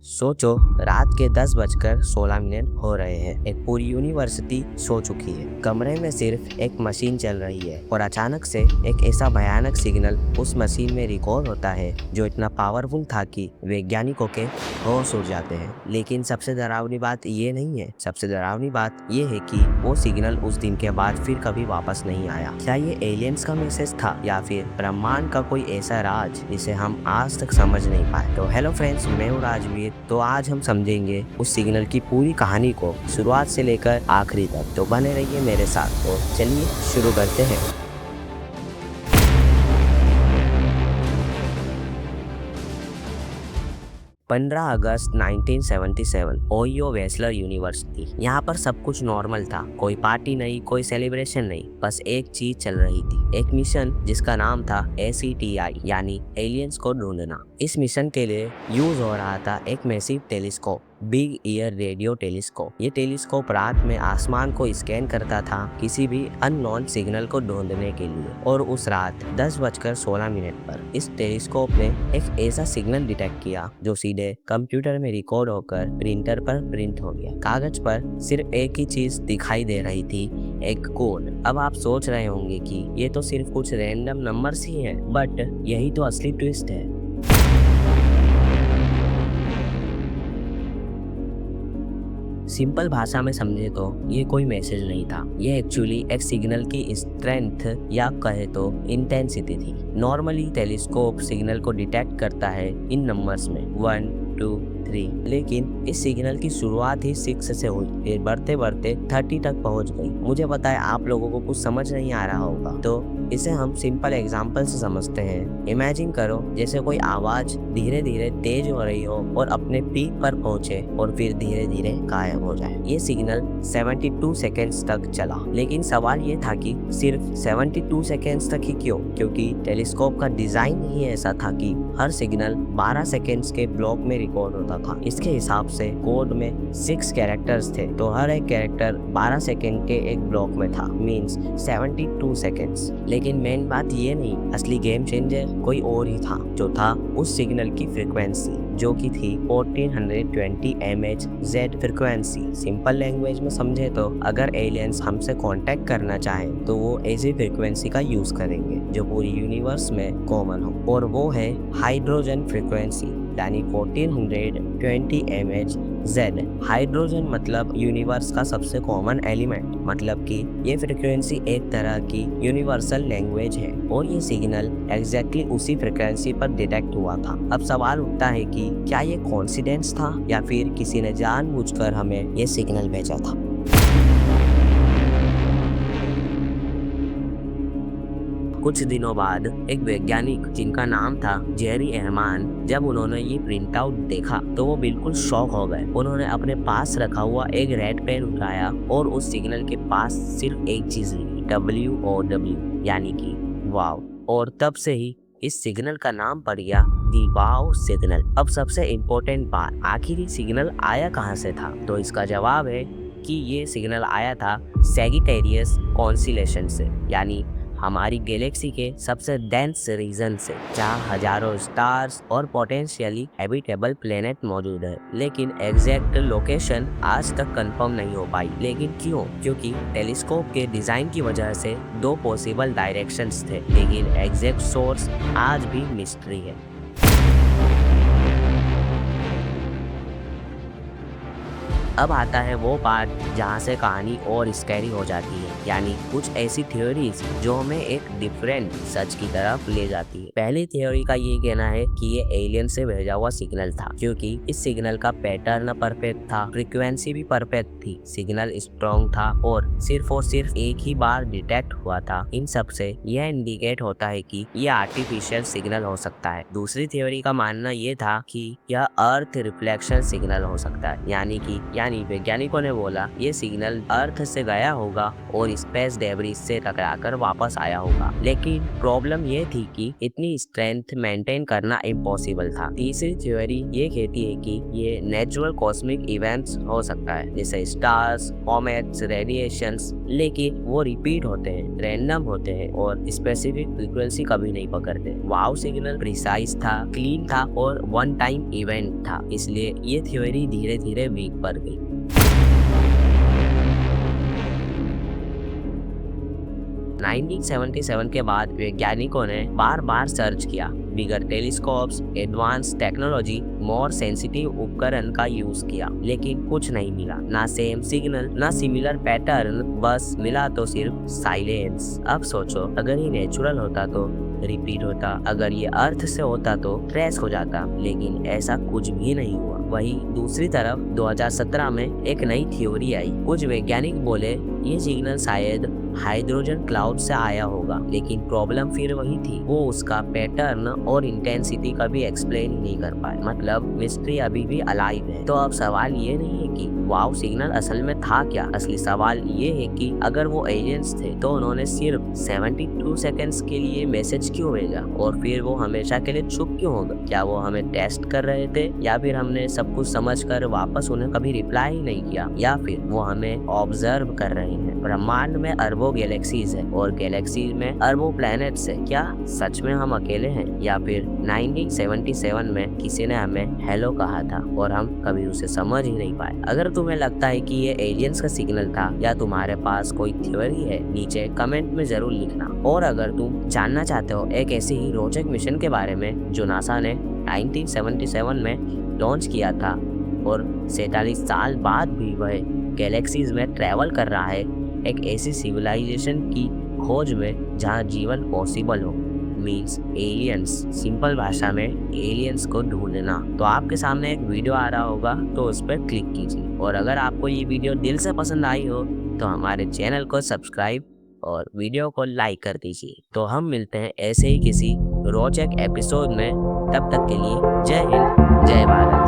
सोचो, रात के 10:16 हो रहे हैं। एक पूरी यूनिवर्सिटी सो चुकी है। कमरे में सिर्फ एक मशीन चल रही है और अचानक से एक ऐसा भयानक सिग्नल उस मशीन में रिकॉर्ड होता है जो इतना पावरफुल था कि वैज्ञानिकों के होश उड़ जाते हैं। लेकिन सबसे डरावनी बात ये नहीं है। सबसे डरावनी बात ये है कि वो सिग्नल उस दिन के बाद फिर कभी वापस नहीं आया। क्या ये एलियंस का मैसेज था या फिर ब्रह्मांड का कोई ऐसा राज जिसे हम आज तक समझ नहीं पाए? तो हेलो फ्रेंड्स, मैं हूँ राजवीर। तो आज हम समझेंगे उस सिग्नल की पूरी कहानी को शुरुआत से लेकर आखिरी तक। तो बने रहिए मेरे साथ। तो चलिए शुरू करते हैं। 15 अगस्त 1977, ओहियो वेस्लर यूनिवर्सिटी। यहाँ पर सब कुछ नॉर्मल था। कोई पार्टी नहीं, कोई सेलिब्रेशन नहीं, बस एक चीज चल रही थी। एक मिशन जिसका नाम था ACTI यानी एलियंस को ढूंढना। इस मिशन के लिए यूज हो रहा था एक massive telescope, big year radio telescope. ये टेलीस्कोप रात में आसमान को स्कैन करता था किसी भी अननोन सिग्नल को ढूंढने के लिए। और उस रात 10:16 पर इस टेलीस्कोप ने एक ऐसा सिग्नल डिटेक्ट किया जो सीधे कंप्यूटर में रिकॉर्ड होकर प्रिंटर पर प्रिंट हो गया। कागज पर सिर्फ एक ही चीज दिखाई दे रही थी, एक कोड। अब आप सोच रहे होंगे कि ये तो सिर्फ कुछ रैंडम नंबर्स ही है, बट यही तो असली ट्विस्ट है। सिंपल भाषा में समझे तो ये कोई मैसेज नहीं था। ये एक्चुअली एक सिग्नल की स्ट्रेंथ या कहे तो इंटेंसिटी थी। नॉर्मली टेलीस्कोप सिग्नल को डिटेक्ट करता है इन नंबर्स में 1, 2, 3, लेकिन इस सिग्नल की शुरुआत ही 6 से हुई, फिर बढ़ते बढ़ते 30 तक पहुंच गई। मुझे पता है आप लोगों को कुछ समझ नहीं आ रहा होगा, तो इसे हम सिंपल एग्जांपल से समझते हैं। इमेजिन करो जैसे कोई आवाज धीरे धीरे तेज हो रही हो और अपने पीक पर पहुंचे और फिर धीरे धीरे गायब हो जाए। ये सिग्नल 72 सेकेंड्स तक चला। लेकिन सवाल ये था कि सिर्फ 72 सेकेंड्स तक ही क्यों? क्योंकि टेलीस्कोप का डिजाइन ही ऐसा था कि हर सिग्नल 12 सेकेंड्स के ब्लॉक में रिकॉर्ड होता था। इसके हिसाब से कोड में 6 कैरेक्टर्स थे, तो हर एक कैरेक्टर 12 सेकेंड के एक ब्लॉक में था, मींस 72 सेकेंड्स। लेकिन मेन बात ये नहीं, असली गेम चेंजर कोई और ही था, जो था उस सिग्नल की फ्रीक्वेंसी, जो की थी 1420 mHz फ्रीक्वेंसी। सिंपल लैंग्वेज में समझे तो अगर एलियंस हमसे कांटेक्ट करना चाहें तो वो ऐसी फ्रीक्वेंसी का यूज करेंगे जो पूरी यूनिवर्स में कॉमन हो, और वो है हाइड्रोजन फ्रीक्वेंसी यानी 1420 mHz। हाइड्रोजन मतलब यूनिवर्स का सबसे कॉमन एलिमेंट, मतलब कि ये फ्रीक्वेंसी एक तरह की यूनिवर्सल लैंग्वेज है और ये सिग्नल एग्जैक्टली उसी फ्रीक्वेंसी पर डिटेक्ट हुआ था। अब सवाल उठता है कि क्या ये कोइंसिडेंस था या फिर किसी ने जानबूझकर हमें ये सिग्नल भेजा था? कुछ दिनों बाद एक वैज्ञानिक जिनका नाम था जेरी एहमान, जब उन्होंने ये प्रिंट आउट देखा तो वो बिल्कुल शॉक हो गए। उन्होंने अपने पास रखा हुआ एक रेड पेन उठाया और उस सिग्नल के पास सिर्फ एक चीज लिखी, WOW यानी कि वाव। और तब से ही इस सिग्नल का नाम पड़ गया दी वाव सिग्नल। अब सबसे इम्पोर्टेंट बात, आखिर ये सिग्नल आया कहाँ से था? तो इसका जवाब है कि ये सिग्नल आया था सैजिटेरियस कॉन्स्टेलेशन से, यानी हमारी गैलेक्सी के सबसे डेंस रीजन से, जहाँ हजारों स्टार्स और पोटेंशियली हैबिटेबल प्लेनेट मौजूद है। लेकिन एग्जैक्ट लोकेशन आज तक कंफर्म नहीं हो पाई। लेकिन क्यों? क्योंकि टेलीस्कोप के डिजाइन की वजह से 2 पॉसिबल डायरेक्शंस थे, लेकिन एग्जैक्ट सोर्स आज भी मिस्ट्री है। अब आता है वो पार्ट जहाँ से कहानी और स्कैरी हो जाती है, यानी कुछ ऐसी थ्योरीज जो हमें एक डिफरेंट सच की तरफ ले जाती है। पहली थ्योरी का ये कहना है कि ये एलियन से भेजा हुआ सिग्नल था, क्योंकि इस सिग्नल का पैटर्न परफेक्ट था, फ्रीक्वेंसी भी परफेक्ट थी, सिग्नल स्ट्रॉन्ग था और सिर्फ एक ही बार डिटेक्ट हुआ था। इन सब से यह इंडिकेट होता है कि यह आर्टिफिशियल सिग्नल हो सकता है। दूसरी थ्योरी का मानना ये था कि यह अर्थ रिफ्लेक्शन सिग्नल हो सकता है, यानी यानी वैज्ञानिकों ने बोला ये सिग्नल अर्थ से गया होगा और स्पेस डेब्रिस से टकराकर वापस आया होगा। लेकिन प्रॉब्लम ये थी कि इतनी स्ट्रेंथ मेंटेन करना इम्पॉसिबल था। तीसरी थ्योरी ये कहती है कि ये नेचुरल कॉस्मिक इवेंट्स हो सकता है, जैसे स्टार्स, कॉमेट्स, रेडिएशंस, लेकिन वो रिपीट होते हैं, रैंडम होते हैं और स्पेसिफिक फ्रीक्वेंसी कभी नहीं पकड़ते। वाव सिग्नल प्रिसाइज था, क्लीन था और वन टाइम इवेंट था, इसलिए ये थ्योरी धीरे धीरे वीक पड़ गई। नाइनटीन 77 के बाद वैज्ञानिकों ने बार बार सर्च किया, bigger telescopes, advanced technology, more sensitive उपकरण का यूज किया, लेकिन कुछ नहीं मिला। ना सेम सिग्नल, ना सिमिलर पैटर्न, बस मिला तो सिर्फ साइलेंस। अब सोचो, अगर ये नेचुरल होता तो रिपीट होता, अगर ये अर्थ से होता तो ट्रेस हो जाता, लेकिन ऐसा कुछ भी नहीं हुआ। वही दूसरी तरफ 2017 में एक नई थ्योरी आई। कुछ वैज्ञानिक बोले ये सिग्नल शायद हाइड्रोजन क्लाउड से आया होगा, लेकिन प्रॉब्लम फिर वही थी, वो उसका पैटर्न और इंटेंसिटी कभी एक्सप्लेन ही नहीं कर पाए। मतलब मिस्ट्री अभी भी अलाइव है। तो अब सवाल ये नहीं है कि वाव सिग्नल असल में था क्या, असली सवाल ये है कि अगर वो एलियंस थे तो उन्होंने सिर्फ 72 सेकेंड्स के लिए मैसेज क्यों भेजा और फिर वो हमेशा के लिए चुप क्यों हो गए? क्या वो हमें टेस्ट कर रहे थे, या फिर हमने सब कुछ समझकर वापस उन्हें कभी रिप्लाई ही नहीं किया, या फिर वो हमें ऑब्जर्व कर रहे हैं? ब्रह्मांड में अरबों गैलेक्सीज है और गैलेक्सीज में अरबों प्लैनेट्स है। क्या सच में हम अकेले हैं, या फिर 1977 में किसी ने हमें हेलो कहा था और हम कभी उसे समझ ही नहीं पाए? अगर तुम्हें लगता है कि ये एलियंस का सिग्नल था या तुम्हारे पास कोई थ्योरी है, नीचे कमेंट में जरूर लिखना। और अगर तुम जानना चाहते हो एक ऐसे ही रोचक मिशन के बारे में जो नासा ने 1977 में लॉन्च किया था और 47 साल बाद भी वह गैलेक्सीज में ट्रैवल कर रहा है, एक ऐसी सिविलाइजेशन की खोज में जहां जीवन पॉसिबल हो, मीन्स एलियंस, सिंपल भाषा में एलियंस को ढूंढना, तो आपके सामने एक वीडियो आ रहा होगा, तो उस पर क्लिक कीजिए। और अगर आपको ये वीडियो दिल से पसंद आई हो तो हमारे चैनल को सब्सक्राइब और वीडियो को लाइक कर दीजिए। तो हम मिलते हैं ऐसे ही किसी रोचक एपिसोड में, तब तक के लिए जय हिंद, जय भारत।